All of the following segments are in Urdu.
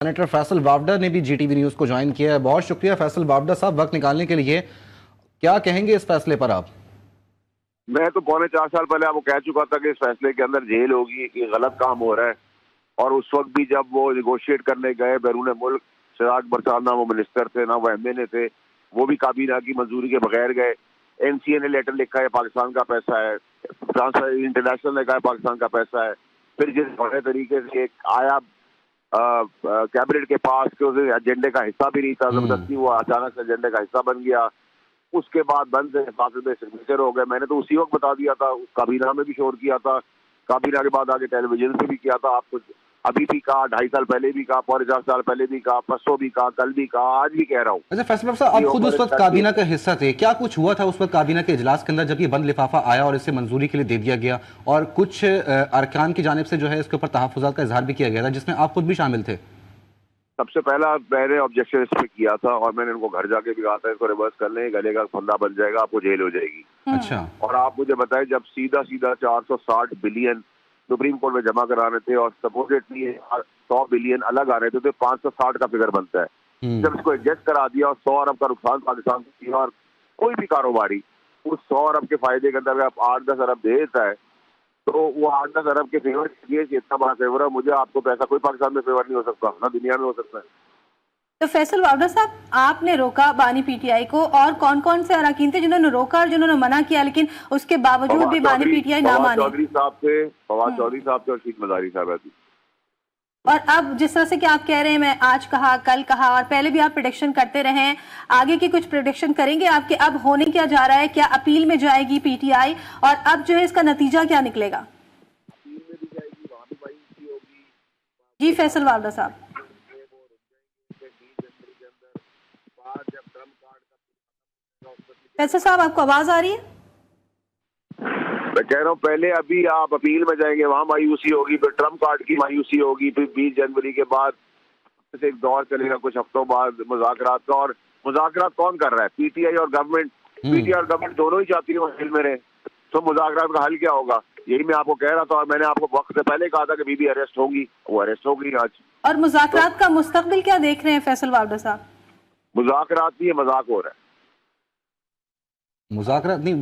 سینیٹر فیصل وافڈا نے بھی جی ٹی وی نیوز کو جوائن کیا ہے. بہت شکریہ فیصل وافڈا صاحب وقت نکالنے کے لیے. کیا کہیں گے اس فیصلے پر آپ؟ میں تو 4.25 سال پہلے آپ کو کہہ چکا تھا کہ اس فیصلے کے اندر جیل ہوگی، کہ غلط کام ہو رہا ہے. اور اس وقت بھی جب وہ نیگوشیٹ کرنے گئے بیرون ملک، شراج برسال نہ وہ منسٹر تھے نہ وہ ایم این اے تھے، وہ بھی کابینہ کی منظوری کے بغیر گئے. این سی اے نے لیٹر لکھا ہے پاکستان کا پیسہ ہے، انٹرنیشنل نے کہا ہے پاکستان کا پیسہ ہے. پھر جس بڑے طریقے سے ایک آیا کیبنٹ کے پاس کہ اسے ایجنڈے کا حصہ بھی نہیں تھا، زبردستی وہ اچانک سے ایجنڈے کا حصہ بن گیا. اس کے بعد بند سے فاصل میں سگنیچر ہو گئے. میں نے تو اسی وقت بتا دیا تھا، کابینہ میں بھی شور کیا تھا، کابینہ کے بعد آگے ٹیلی ویژن سے بھی کیا تھا. آپ کو ابھی بھی کہا، 2.5 سال پہلے بھی کہا، 4.5 سال پہلے بھی کہا، پرسوں بھی کہا، کل بھی کہا، آج بھی کہہ رہا ہوں. اچھا فیصل صاحب، آپ خود اس وقت کابینہ کا حصہ تھے، کیا کچھ ہوا تھا اس وقت کابینہ کے اجلاس کے اندر جب یہ بند لفافہ آیا اور اسے منظوری کے لیے دے دیا گیا اور کچھ ارکان کی جانب سے جو ہے اس کے اوپر تحفظات کا اظہار بھی کیا گیا تھا جس میں آپ خود بھی شامل تھے؟ سب سے پہلا میں نے آبجیکشن اس پہ کیا تھا اور میں نے ان کو گھر جا کے بھی کہا تھا اس کو ریورس کر لیں، گلے کا پھندا بن جائے گا، آپ کو جیل ہو جائے گی. اچھا. اور آپ مجھے بتائیں جب سیدھا 460 بلین سپریم کورٹ میں جمع کرانے تھے اور سپوزٹلی 100 بلین الگ آ رہے تھے تو 560 کا فگر بنتا ہے. جب اس کو ایڈجسٹ کرا دیا اور 100 ارب کا نقصان پاکستان کو کیا، اور کوئی بھی کاروباری اس 100 ارب کے فائدے کے اندر آپ 8-10 ارب دے دیتا ہے تو وہ 8-10 ارب کے فیور کے لیے اتنا بڑا فیور ہے. مجھے آپ کو پیسہ کوئی پاکستان میں فیور نہیں ہو سکتا، نہ دنیا میں ہو سکتا ہے. تو فیصل وافڈا صاحب، آپ نے روکا بانی پی ٹی آئی کو، اور کون کون سے اراکین تھے جنہوں نے روکا اور جنہوں نے منع کیا لیکن اس کے باوجود بھی بانی پی ٹی آئی نہ مانی؟ چودھری صاحب تھے، فواد چودھری صاحب تھے اور شیخ مزاری صاحب تھے. اور اب جس طرح سے کہ آپ کہہ رہے ہیں میں آج کہا کل کہا اور پہلے بھی آپ پریڈکشن کرتے رہے ہیں، آگے کی کچھ پریڈکشن کریں گے آپ کے اب ہونے کیا جا رہا ہے؟ کیا اپیل میں جائے گی پی ٹی آئی اور اب جو ہے اس کا نتیجہ کیا نکلے گا؟ جی فیصل وافڈا صاحب. فیصل صاحب آپ کو آواز آ رہی ہے؟ میں کہہ رہا ہوں پہلے ابھی آپ اپیل میں جائیں گے، وہاں مایوسی ہوگی، پھر ٹرمپ کارڈ کی مایوسی ہوگی، پھر 20 جنوری کے بعد ایک دور چلے گا کچھ ہفتوں بعد مذاکرات کا. اور مذاکرات کون کر رہا ہے؟ پی ٹی آئی اور گورنمنٹ. پی ٹی آئی اور گورنمنٹ دونوں ہی چاہتی ہے وہ جیل میں رہے، تو مذاکرات کا حل کیا ہوگا؟ یہی میں آپ کو کہہ رہا تھا اور میں نے آپ کو وقت سے پہلے کہا تھا کہ بی بی اریسٹ ہوگی، وہ اریسٹ ہو گئی آج. اور مذاکرات کا مستقبل کیا دیکھ رہے ہیں فیصل وافڈا صاحب؟ مذاکرات نہیں، مذاق ہو رہا ہے. مذاکرات نہیں،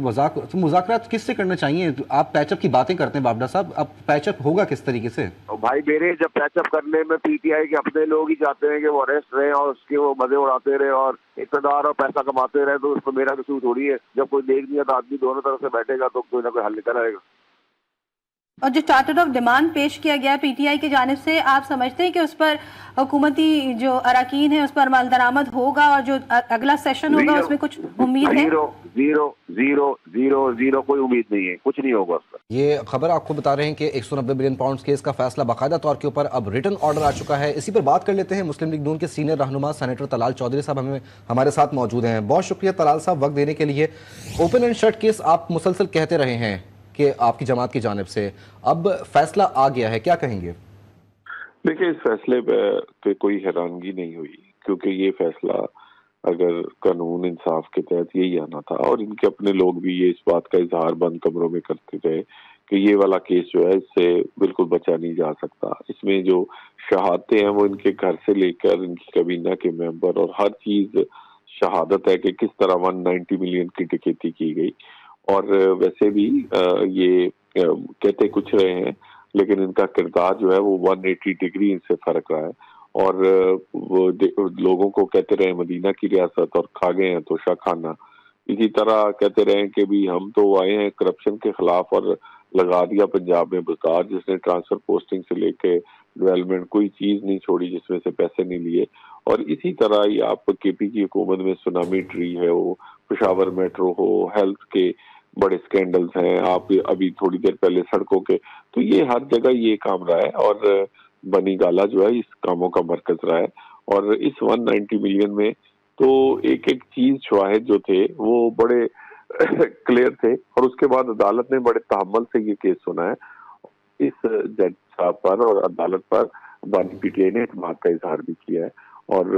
مذاکرات کس سے کرنا چاہیے؟ آپ پیچ اپ کی باتیں کرتے ہیں وافڈا صاحب، اب پیچ اپ ہوگا کس طریقے سے؟ بھائی میرے جب پیچ اپ کرنے میں پی ٹی آئی کے اپنے لوگ ہی چاہتے ہیں کہ وہ اریسٹ رہے اور اس کے وہ مزے اڑاتے رہے اور اقتدار اور پیسہ کماتے رہے، تو اس کو میرا قصور تھوڑی ہے. جب کوئی دیکھ دیا تو آدمی دونوں طرف سے بیٹھے گا تو کوئی نہ کوئی حل نکل آئے گا. اور جو چارٹر آف ڈیمانڈ پیش کیا گیا پی ٹی آئی کی جانب سے، آپ سمجھتے ہیں کہ اس پر حکومتی جو اراکین ہیں اس پر عمل درآمد ہوگا اور جو اگلا سیشن ہوگا اس میں کچھ امید ہے؟ زیرو کوئی امید نہیں ہے، کچھ نہیں ہوگا اس پر. یہ خبر آپ کو بتا رہے ہیں کہ 190 بلین پاؤنڈز کیس کا فیصلہ باقاعدہ طور کے اوپر اب ریٹن آرڈر آ چکا ہے. اسی پر بات کر لیتے ہیں. مسلم لیگ نون کے سینئر رہنما سینیٹر طلال چودھری صاحب ہمارے ساتھ موجود ہیں. بہت شکریہ طلال صاحب وقت دینے کے لیے. اوپن اینڈ شٹ کیس آپ مسلسل کہتے رہے ہیں کہ آپ کی جماعت کی جانب سے اب فیصلہ آ گیا ہے، کیا کہیں گے؟ دیکھیں، اس فیصلے پہ کوئی حیرانگی نہیں ہوئی، کیونکہ یہ فیصلہ اگر قانون انصاف کے تحت یہی آنا تھا، اور ان کے اپنے لوگ بھی یہ اس بات کا اظہار بند کمروں میں کرتے تھے کہ یہ والا کیس جو ہے اس سے بالکل بچا نہیں جا سکتا. اس میں جو شہادتیں ہیں وہ ان کے گھر سے لے کر ان کی کابینہ کے ممبر اور ہر چیز شہادت ہے کہ کس طرح 190 ملین کی ڈکیتی کی گئی. اور ویسے بھی یہ کہتے کچھ رہے ہیں لیکن ان کا کردار جو ہے وہ 180 ڈگری ان سے فرق رہا ہے. اور وہ لوگوں کو کہتے رہے مدینہ کی ریاست اور کھا گئے ہیں توشہ خانہ. اسی طرح کہتے رہے کہ بھی ہم تو آئے ہیں کرپشن کے خلاف اور لگا دیا پنجاب میں بکار، جس نے ٹرانسفر پوسٹنگ سے لے کے ڈیولپمنٹ کوئی چیز نہیں چھوڑی جس میں سے پیسے نہیں لیے. اور اسی طرح یہ آپ کے پی کی حکومت میں سونامی ٹری ہے، وہ پشاور میٹرو ہو، ہیلتھ کے بڑے سکینڈلز ہیں، آپ ابھی تھوڑی دیر پہلے سڑکوں کے، تو یہ ہر جگہ یہ کام رہا ہے. اور بنی گالا جو ہے اس کاموں کا مرکز رہا ہے. اور اس 190 ملین میں تو ایک ایک چیز شواہد جو تھے وہ بڑے کلیئر تھے، اور اس کے بعد عدالت نے بڑے تحمل سے یہ کیس سنا ہے. اس جج صاحب پر اور عدالت پر بانی پی ٹی آئی نے اعتماد کا اظہار بھی کیا ہے، اور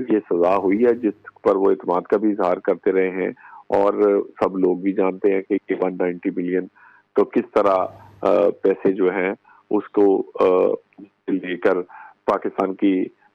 یہ سزا ہوئی ہے جس پر وہ اعتماد کا بھی اظہار کرتے رہے ہیں. اور سب لوگ بھی جانتے ہیں کہ 190 ملین تو کس طرح پیسے جو ہیں اس کو لے کر پاکستان کی